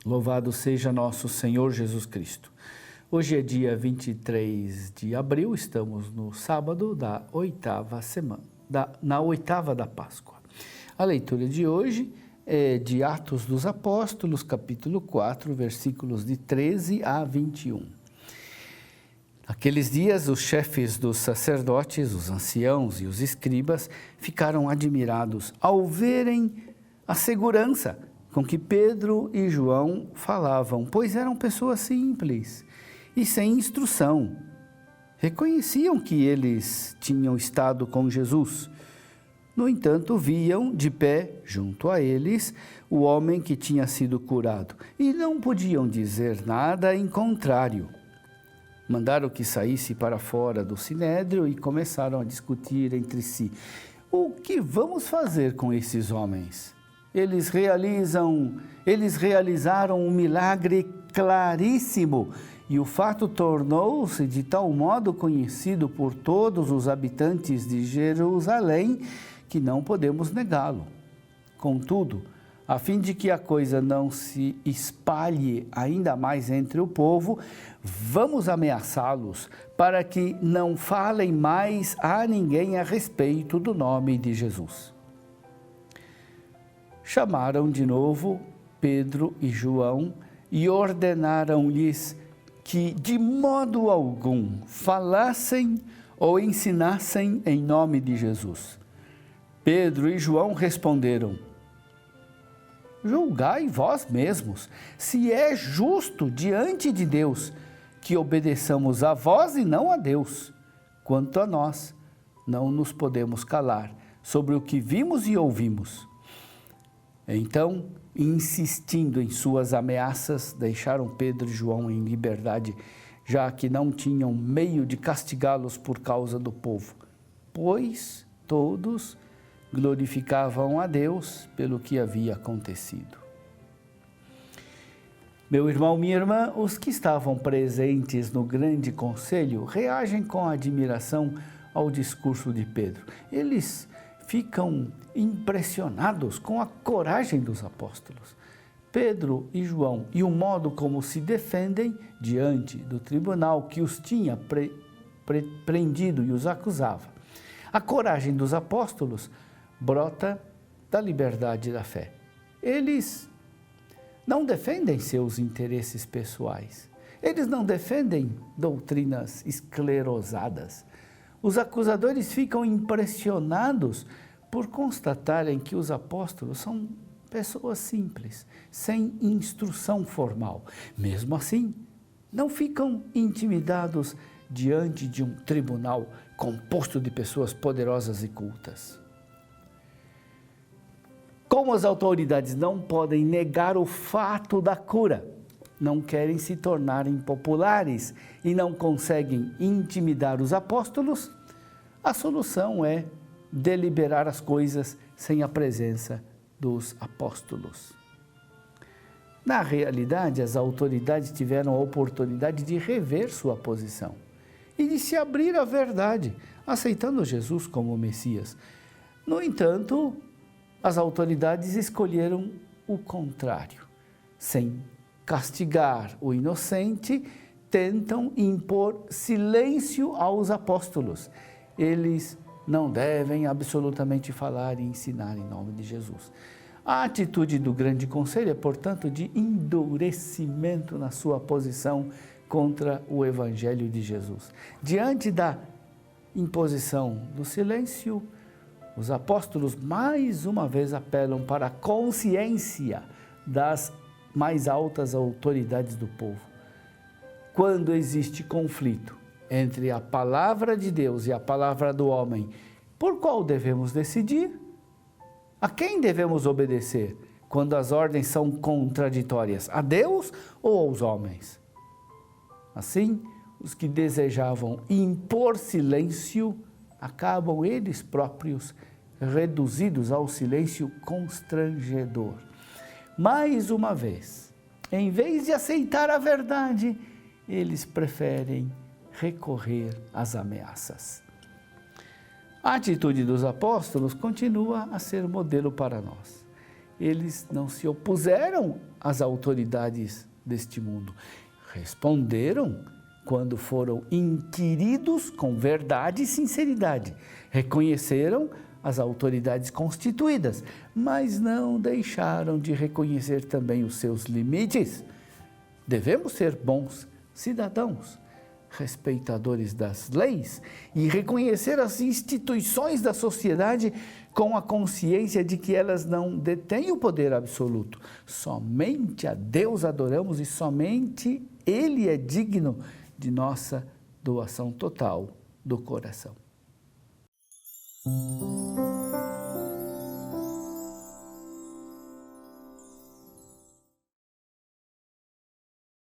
Louvado seja nosso Senhor Jesus Cristo. Hoje é dia 23 de abril, estamos no sábado da oitava semana, na oitava da Páscoa. A leitura de hoje é de Atos dos Apóstolos, capítulo 4, versículos de 13 a 21. Naqueles dias, os chefes dos sacerdotes, os anciãos e os escribas ficaram admirados ao verem a segurança com que Pedro e João falavam, pois eram pessoas simples e sem instrução. Reconheciam que eles tinham estado com Jesus. No entanto, viam de pé, junto a eles, o homem que tinha sido curado, e não podiam dizer nada em contrário. Mandaram que saísse para fora do sinédrio e começaram a discutir entre si. O que vamos fazer com esses homens? Eles realizaram um milagre claríssimo e o fato tornou-se de tal modo conhecido por todos os habitantes de Jerusalém que não podemos negá-lo. Contudo, a fim de que a coisa não se espalhe ainda mais entre o povo, vamos ameaçá-los para que não falem mais a ninguém a respeito do nome de Jesus. Chamaram de novo Pedro e João e ordenaram-lhes que de modo algum falassem ou ensinassem em nome de Jesus. Pedro e João responderam: julgai vós mesmos, se é justo diante de Deus que obedeçamos a vós e não a Deus. Quanto a nós, não nos podemos calar sobre o que vimos e ouvimos. Então, insistindo em suas ameaças, deixaram Pedro e João em liberdade, já que não tinham meio de castigá-los por causa do povo, pois todos glorificavam a Deus pelo que havia acontecido. Meu irmão, minha irmã, os que estavam presentes no grande conselho reagem com admiração ao discurso de Pedro. Eles ficam impressionados com a coragem dos apóstolos. Pedro e João e o modo como se defendem diante do tribunal que os tinha prendido e os acusava. A coragem dos apóstolos brota da liberdade da fé. Eles não defendem seus interesses pessoais. Eles não defendem doutrinas esclerosadas. Os acusadores ficam impressionados por constatarem que os apóstolos são pessoas simples, sem instrução formal. Mesmo assim, não ficam intimidados diante de um tribunal composto de pessoas poderosas e cultas. Como as autoridades não podem negar o fato da cura, não querem se tornar impopulares e não conseguem intimidar os apóstolos, a solução é deliberar as coisas sem a presença dos apóstolos. Na realidade, as autoridades tiveram a oportunidade de rever sua posição e de se abrir à verdade, aceitando Jesus como Messias. No entanto, as autoridades escolheram o contrário. Sem castigar o inocente, tentam impor silêncio aos apóstolos. Eles não devem absolutamente falar e ensinar em nome de Jesus. A atitude do grande conselho é, portanto, de endurecimento na sua posição contra o evangelho de Jesus. Diante da imposição do silêncio, os apóstolos mais uma vez apelam para a consciência das mais altas autoridades do povo. Quando existe conflito entre a palavra de Deus e a palavra do homem, por qual devemos decidir? A quem devemos obedecer quando as ordens são contraditórias? A Deus ou aos homens? Assim, os que desejavam impor silêncio acabam eles próprios reduzidos ao silêncio constrangedor. Mais uma vez, em vez de aceitar a verdade, eles preferem recorrer às ameaças. A atitude dos apóstolos continua a ser modelo para nós. Eles não se opuseram às autoridades deste mundo. Responderam quando foram inquiridos com verdade e sinceridade. Reconheceram as autoridades constituídas, mas não deixaram de reconhecer também os seus limites. Devemos ser bons cidadãos, respeitadores das leis e reconhecer as instituições da sociedade com a consciência de que elas não detêm o poder absoluto. Somente a Deus adoramos e somente Ele é digno de nossa doação total do coração.